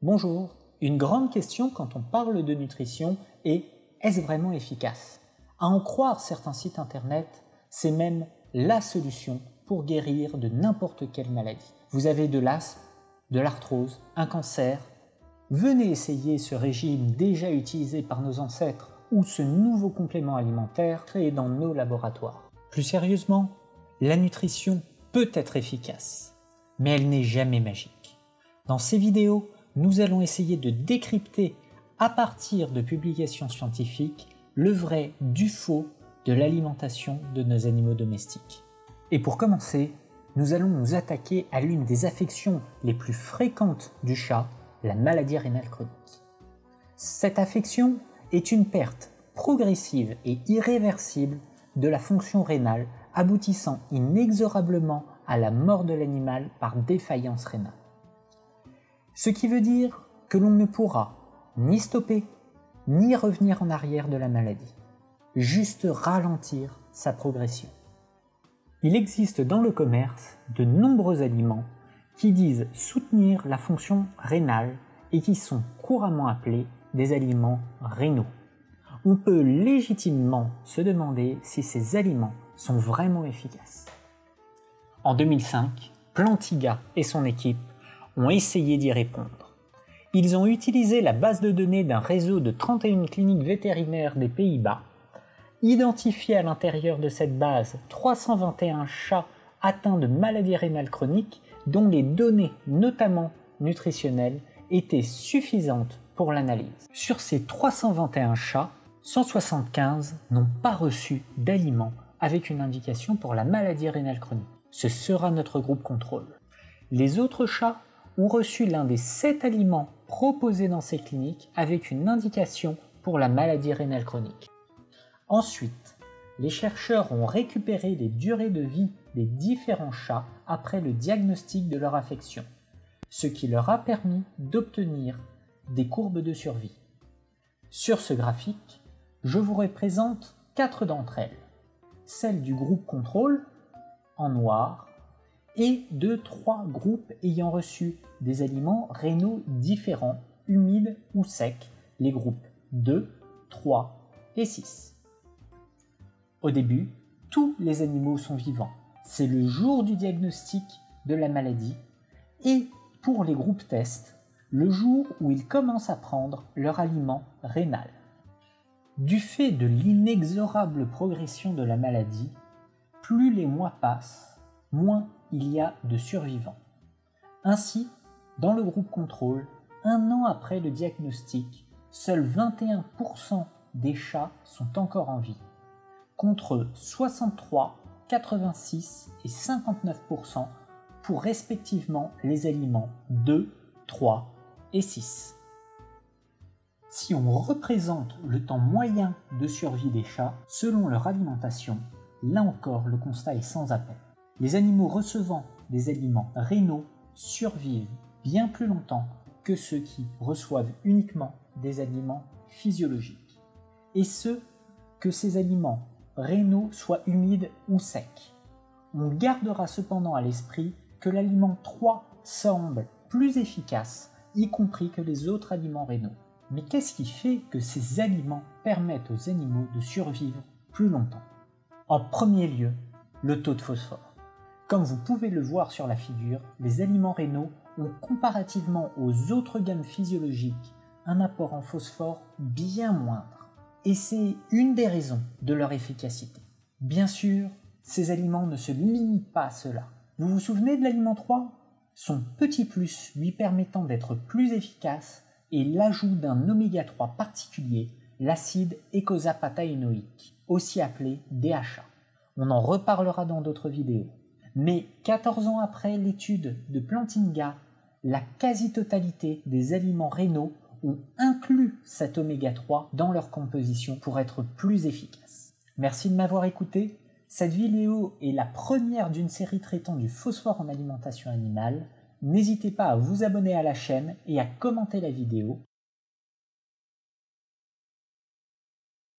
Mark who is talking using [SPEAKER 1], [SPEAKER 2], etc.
[SPEAKER 1] Bonjour, une grande question quand on parle de nutrition est « est-ce vraiment efficace ?» À en croire certains sites internet, c'est même la solution pour guérir de n'importe quelle maladie. Vous avez de l'asthme, de l'arthrose, un cancer. Venez essayer ce régime déjà utilisé par nos ancêtres ou ce nouveau complément alimentaire créé dans nos laboratoires. Plus sérieusement, la nutrition peut être efficace, mais elle n'est jamais magique. Dans ces vidéos, nous allons essayer de décrypter à partir de publications scientifiques le vrai du faux de l'alimentation de nos animaux domestiques. Et pour commencer, nous allons nous attaquer à l'une des affections les plus fréquentes du chat, la maladie rénale chronique. Cette affection est une perte progressive et irréversible de la fonction rénale, aboutissant inexorablement à la mort de l'animal par défaillance rénale. Ce qui veut dire que l'on ne pourra ni stopper, ni revenir en arrière de la maladie, juste ralentir sa progression. Il existe dans le commerce de nombreux aliments qui disent soutenir la fonction rénale et qui sont couramment appelés des aliments rénaux. On peut légitimement se demander si ces aliments sont vraiment efficaces. En 2005, Plantiga et son équipe ont essayé d'y répondre. Ils ont utilisé la base de données d'un réseau de 31 cliniques vétérinaires des Pays-Bas, identifié à l'intérieur de cette base 321 chats atteints de maladies rénales chroniques dont les données, notamment nutritionnelles, étaient suffisantes pour l'analyse. Sur ces 321 chats, 175 n'ont pas reçu d'aliments avec une indication pour la maladie rénale chronique. Ce sera notre groupe contrôle. Les autres chats ont reçu l'un des 7 aliments proposés dans ces cliniques avec une indication pour la maladie rénale chronique. Ensuite, les chercheurs ont récupéré les durées de vie des différents chats après le diagnostic de leur affection, ce qui leur a permis d'obtenir des courbes de survie. Sur ce graphique, je vous représente 4 d'entre elles, celle du groupe contrôle en noir et de 3 groupes ayant reçu des aliments rénaux différents, humides ou secs, les groupes 2, 3 et 6. Au début, tous les animaux sont vivants. C'est le jour du diagnostic de la maladie et pour les groupes tests, le jour où ils commencent à prendre leur aliment rénal. Du fait de l'inexorable progression de la maladie, plus les mois passent, moins il y a de survivants. Ainsi, dans le groupe contrôle, 1 an après le diagnostic, seuls 21% des chats sont encore en vie, contre 63, 86 et 59% pour respectivement les aliments 2, 3 et 6. Si on représente le temps moyen de survie des chats selon leur alimentation, là encore le constat est sans appel. Les animaux recevant des aliments rénaux survivent bien plus longtemps que ceux qui reçoivent uniquement des aliments physiologiques. Et ce, que ces aliments rénaux soient humides ou secs. On gardera cependant à l'esprit que l'aliment 3 semble plus efficace, y compris que les autres aliments rénaux. Mais qu'est-ce qui fait que ces aliments permettent aux animaux de survivre plus longtemps? En premier lieu, le taux de phosphore. Comme vous pouvez le voir sur la figure, les aliments rénaux ont comparativement aux autres gammes physiologiques un apport en phosphore bien moindre. Et c'est une des raisons de leur efficacité. Bien sûr, ces aliments ne se limitent pas à cela. Vous vous souvenez de l'aliment 3 ? Son petit plus lui permettant d'être plus efficace est l'ajout d'un oméga 3 particulier, l'acide eicosapataénoïque, aussi appelé DHA. On en reparlera dans d'autres vidéos. Mais 14 ans après l'étude de Plantinga, la quasi-totalité des aliments rénaux ont inclus cet oméga 3 dans leur composition pour être plus efficaces. Merci de m'avoir écouté. Cette vidéo est la première d'une série traitant du phosphore en alimentation animale. N'hésitez pas à vous abonner à la chaîne et à commenter la vidéo.